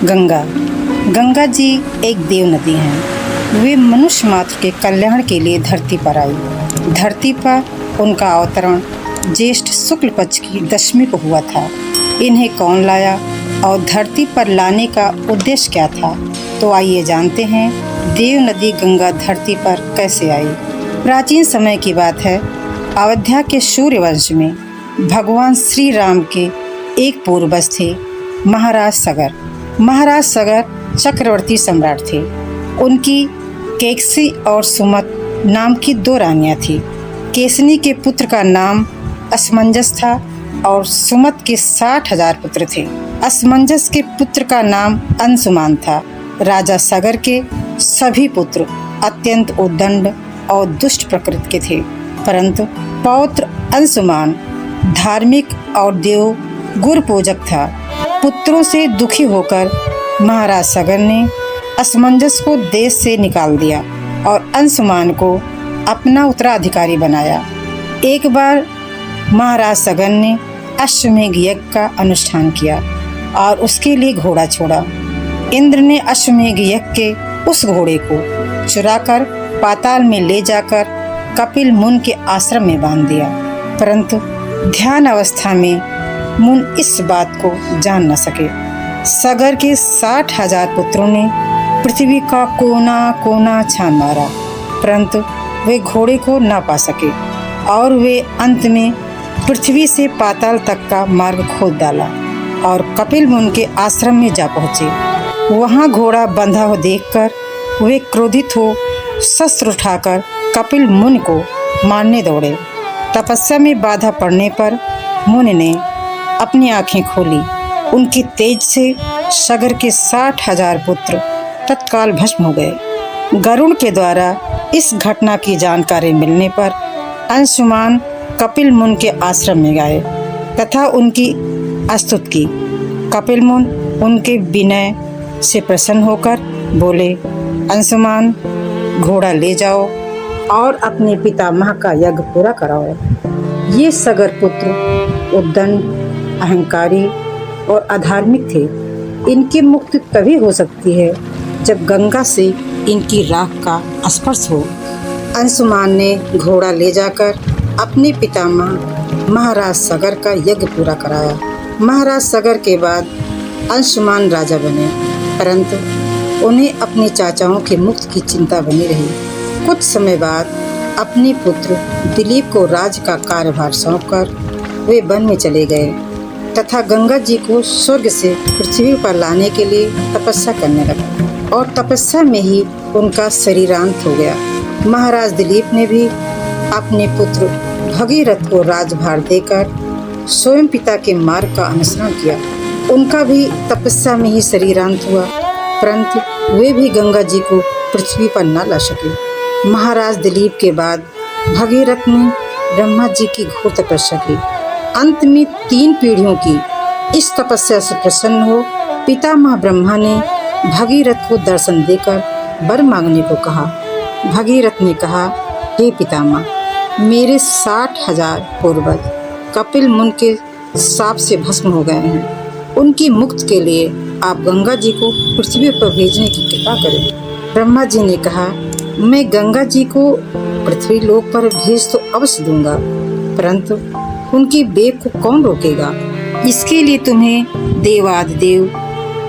गंगा गंगा जी एक देव नदी हैं। वे मनुष्य मात्र के कल्याण के लिए धरती पर आई। धरती पर उनका अवतरण ज्येष्ठ शुक्ल पक्ष की दशमी को हुआ था। इन्हें कौन लाया और धरती पर लाने का उद्देश्य क्या था, तो आइए जानते हैं देव नदी गंगा धरती पर कैसे आई। प्राचीन समय की बात है। अयोध्या के सूर्यवंश में भगवान श्री राम के एक पूर्वज थे, महाराज सगर। महाराज सगर चक्रवर्ती सम्राट थे। उनकी केकसी और सुमत नाम की 2 रानियां थी। केसनी के पुत्र का नाम असमंजस था और सुमत के 60,000 पुत्र थे। असमंजस के पुत्र का नाम अंशुमान था। राजा सगर के सभी पुत्र अत्यंत उद्दंड और दुष्ट प्रकृति के थे, परंतु पौत्र अंशुमान धार्मिक और देव गुरु पूजक था। पुत्रों से दुखी होकर महाराज सगर ने असमंजस को देश से निकाल दिया और अंशुमान को अपना उत्तराधिकारी बनाया। एक बार महाराज सगर ने अश्वमेध यज्ञ का अनुष्ठान किया और उसके लिए घोड़ा छोड़ा। इंद्र ने अश्वमेध यज्ञ के उस घोड़े को चुराकर पाताल में ले जाकर कपिल मुनि के आश्रम में बांध दिया, परंतु ध्यान अवस्था में मुनि इस बात को जान न सके। सगर के 60,000 पुत्रों ने पृथ्वी का कोना कोना छान मारा, परंतु वे घोड़े को न पा सके और वे अंत में पृथ्वी से पाताल तक का मार्ग खोद डाला और कपिल मुनि के आश्रम में जा पहुँचे। वहाँ घोड़ा बंधा हो देखकर वे क्रोधित हो शस्त्र उठाकर कपिल मुनि को मारने दौड़े। तपस्या में बाधा पड़ने पर मुनि ने अपनी आंखें खोली। उनकी तेज से सगर के 60,000 पुत्र तत्काल भस्म हो गए। गरुड़ के द्वारा इस घटना की जानकारी मिलने पर अंशुमान कपिल मुनि के आश्रम में गए तथा उनकी स्तुति की। कपिल मुनि उनके विनय से प्रसन्न होकर बोले, अंशुमान, घोड़ा ले जाओ और अपने पितामह का यज्ञ पूरा कराओ। ये सगर पुत्र उद्दंड, अहंकारी और अधार्मिक थे। इनकी मुक्ति तभी हो सकती है जब गंगा से इनकी राख का स्पर्श हो। अंशुमान ने घोड़ा ले जाकर अपने पितामह महाराज सगर का यज्ञ पूरा कराया। महाराज सगर के बाद अंशुमान राजा बने, परंतु उन्हें अपने चाचाओं के मुक्ति की चिंता बनी रही। कुछ समय बाद अपने पुत्र दिलीप को राज्य का कार्यभार सौंपकर वे वन में चले गए तथा गंगा जी को स्वर्ग से पृथ्वी पर लाने के लिए तपस्या करने लगे और तपस्या में ही उनका शरीरांत हो गया। महाराज दिलीप ने भी अपने पुत्र भगीरथ को राजभार देकर स्वयं पिता के मार्ग का अनुसरण किया। उनका भी तपस्या में ही शरीरांत हुआ, परंतु वे भी गंगा जी को पृथ्वी पर न ला सके। महाराज दिलीप के बाद भगीरथ ने ब्रह्मा जी की घोर तपस्या की। अंत में 3 पीढ़ियों की इस तपस्या से प्रसन्न हो पितामह ब्रह्मा ने भगीरथ को दर्शन देकर वर मांगने को कहा। भगीरथ ने कहा, हे पितामह, मेरे 60,000 पूर्वज कपिल मुनि के शाप से भस्म हो गए हैं। उनकी मुक्ति के लिए आप गंगा जी को पृथ्वी पर भेजने की कृपा करें। ब्रह्मा जी ने कहा, मैं गंगा जी को पृथ्वी लोक पर भेज तो अवश्य दूंगा, परंतु उनकी वेग को कौन रोकेगा। इसके लिए तुम्हें देवादिदेव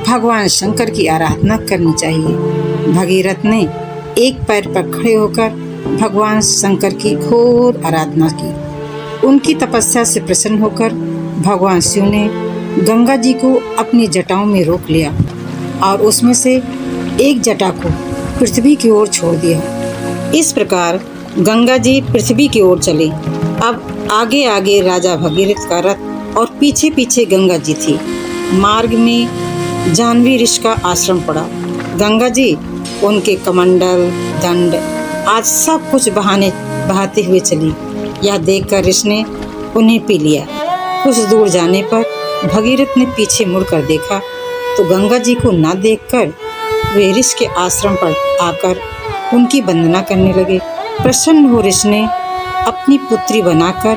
भगवान शंकर की आराधना करनी चाहिए। भगीरथ ने एक पैर पर खड़े होकर भगवान शंकर की घोर आराधना की। उनकी तपस्या से प्रसन्न होकर भगवान शिव ने गंगा जी को अपनी जटाओं में रोक लिया और उसमें से एक जटा को पृथ्वी की ओर छोड़ दिया। इस प्रकार गंगा जी पृथ्वी की ओर चली। अब आगे आगे राजा भगीरथ का रथ और पीछे पीछे गंगा जी थी। मार्ग में जाह्नवी ऋषि का आश्रम पड़ा। गंगा जी उनके कमंडल, दंड आज सब कुछ बहाते हुए चली। यह देखकर ऋषि ने उन्हें पी लिया। कुछ दूर जाने पर भगीरथ ने पीछे मुड़कर देखा तो गंगा जी को न देखकर वे ऋषि के आश्रम पर आकर उनकी वंदना करने लगे। प्रसन्न हो ऋषि ने अपनी पुत्री बनाकर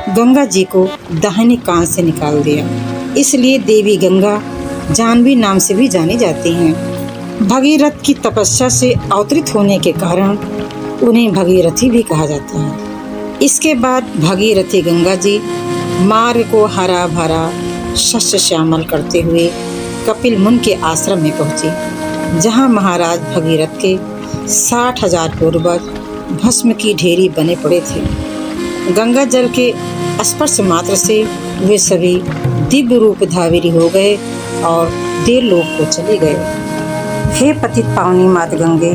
गंगा जी को दाहिने कान से निकाल दिया। इसलिए देवी गंगा जाह्नवी नाम से भी जानी जाती हैं। भगीरथ की तपस्या से अवतरित होने के कारण उन्हें भगीरथी भी कहा जाता है। इसके बाद भगीरथी गंगा जी मार्ग को हरा भरा शस्य श्यामल करते हुए कपिल मुनि के आश्रम में पहुँची, जहाँ महाराज भगीरथ के 60,000 पूर्वज भस्म की ढेरी बने पड़े थे। गंगा जल के स्पर्श मात्र से वे सभी दिव्य रूप धारी हो गए और देवलोक को चले गए। हे पतित पावनी मात गंगे,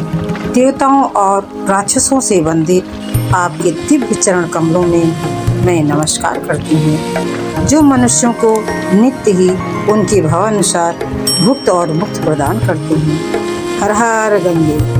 देवताओं और राक्षसों से वंदित आपके दिव्य चरण कमलों में मैं नमस्कार करती हूँ, जो मनुष्यों को नित्य ही उनके भावानुसार भुक्त और मुक्त प्रदान करते हैं। हर हर गंगे।